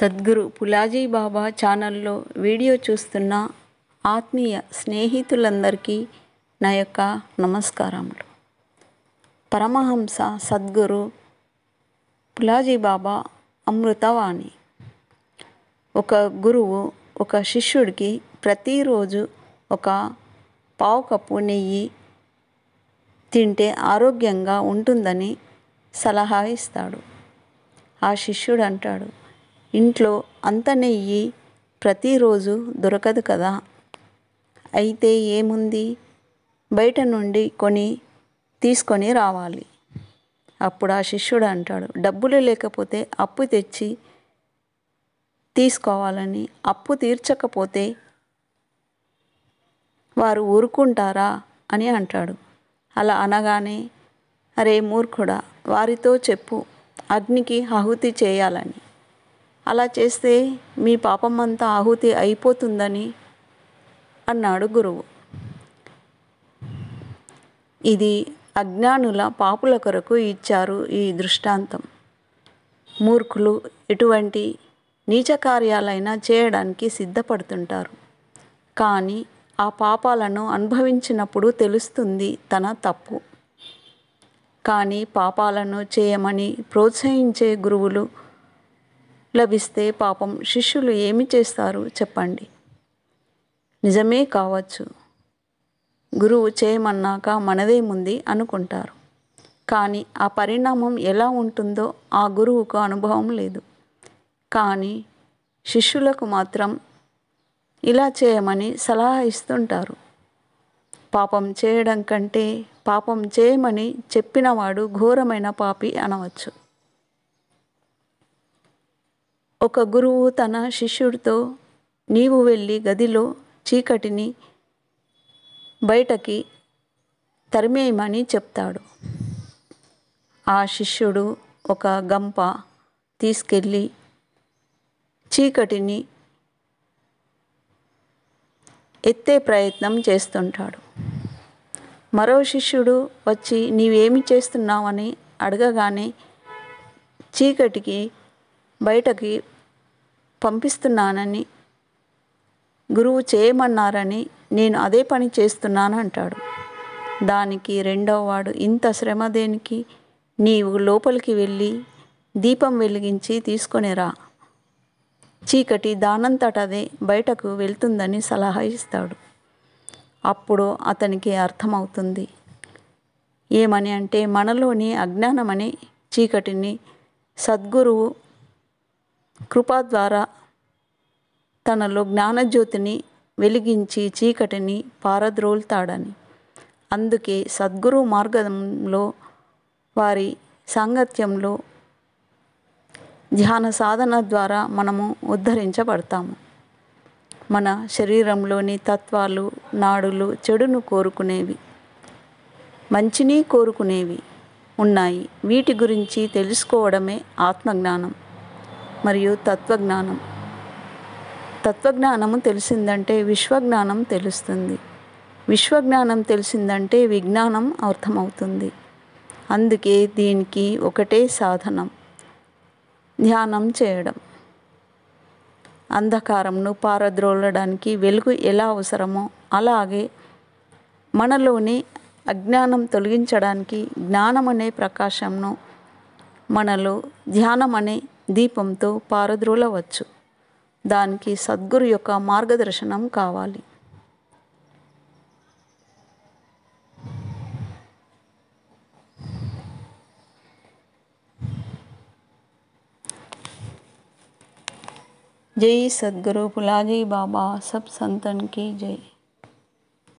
సద్గురు పులాజీ బాబా ఛానల్లో వీడియో చూస్తున్న ఆత్మీయ స్నేహితులందరికీ నా యొక్క నమస్కారములు. పరమహంస సద్గురు పులాజీ బాబా అమృతవాణి. ఒక గురువు ఒక శిష్యుడికి ప్రతిరోజు ఒక పావు కప్పు నెయ్యి తింటే ఆరోగ్యంగా ఉంటుందని సలహా ఇస్తాడు. ఆ శిష్యుడు అంటాడు, ఇంట్లో అంత నెయ్యి ప్రతిరోజు దొరకదు కదా, అయితే ఏముంది, బయట నుండి తీసుకొని రావాలి. అప్పుడు ఆ శిష్యుడు అంటాడు, డబ్బులు లేకపోతే అప్పు తెచ్చి తీసుకోవాలని, అప్పు తీర్చకపోతే వారు ఊరుకుంటారా అని అంటాడు. అలా అనగానే, అరే మూర్ఖుడా, వారితో చెప్పు అగ్నికి ఆహుతి చేయాలని, అలా చేస్తే మీ పాపమంతా ఆహుతి అయిపోతుందని అన్నాడు గురువు. ఇది అజ్ఞానుల పాపుల కొరకు ఇచ్చారు ఈ దృష్టాంతం. మూర్ఖులు ఎటువంటి నీచ కార్యాలైనా చేయడానికి సిద్ధపడుతుంటారు. కానీ ఆ పాపాలను అనుభవించినప్పుడు తెలుస్తుంది తన తప్పు. కానీ పాపాలను చేయమని ప్రోత్సహించే గురువులు లభిస్తే పాపం శిష్యులు ఏమి చేస్తారు చెప్పండి? నిజమే కావచ్చు, గురువు చేయమన్నాక మనదేముంది అనుకుంటారు. కానీ ఆ పరిణామం ఎలా ఉంటుందో ఆ గురువుకు అనుభవం లేదు. కానీ శిష్యులకు మాత్రం ఇలా చేయమని సలహా ఇస్తుంటారు. పాపం చేయడం కంటే పాపం చేయమని చెప్పినవాడు ఘోరమైన పాపి అనవచ్చు. ఒక గురువు తన శిష్యుడితో, నీవు వెళ్ళి గదిలో చీకటిని బయటకి తరిమేయమని చెప్తాడు. ఆ శిష్యుడు ఒక గంప తీసుకెళ్ళి చీకటిని ఎత్తే ప్రయత్నం చేస్తుంటాడు. మరో శిష్యుడు వచ్చి నీవేమి చేస్తున్నావని అడగగానే, చీకటికి బయటకి పంపిస్తున్నానని, గురువు చేయమన్నారని నేను అదే పని చేస్తున్నాను అంటాడు. దానికి రెండవ వాడు, ఇంత శ్రమ దేనికి, నీవు లోపలికి వెళ్ళి దీపం వెలిగించి తీసుకొని రా, చీకటి దానంతటదే బయటకు వెళ్తుందని సలహా ఇస్తాడు. అప్పుడు అతనికి అర్థమవుతుంది. ఏమని అంటే, మనలోని అజ్ఞానమనే చీకటిని సద్గురువు కృప ద్వారా తనలో జ్ఞానజ్యోతిని వెలిగించి చీకటిని పారద్రోలుతాడని. అందుకే సద్గురు మార్గంలో, వారి సాంగత్యంలో, ధ్యాన సాధన ద్వారా మనము ఉద్ధరించబడతాము. మన శరీరంలోని తత్వాలు, నాడులు చెడును కోరుకునేవి, మంచిని కోరుకునేవి ఉన్నాయి. వీటి గురించి తెలుసుకోవడమే ఆత్మజ్ఞానం మరియు తత్వజ్ఞానం. తత్వజ్ఞానము తెలిసిందంటే విశ్వజ్ఞానం తెలుస్తుంది. విశ్వజ్ఞానం తెలిసిందంటే విజ్ఞానం అర్థమవుతుంది. అందుకే దీనికి ఒకటే సాధనం, ధ్యానం చేయడం. అంధకారంను పారద్రోలడానికి వెలుగు ఎలా అవసరమో అలాగే మనలోని అజ్ఞానం తొలగించడానికి జ్ఞానం అనే ప్రకాశంను మనలో ధ్యానం అనే దీపంతో పారద్రోలవచ్చు. దానికి సద్గురు యొక్క మార్గదర్శనం కావాలి. जय सद्गुरु पुलाजी बाबा, सब संतन की जय।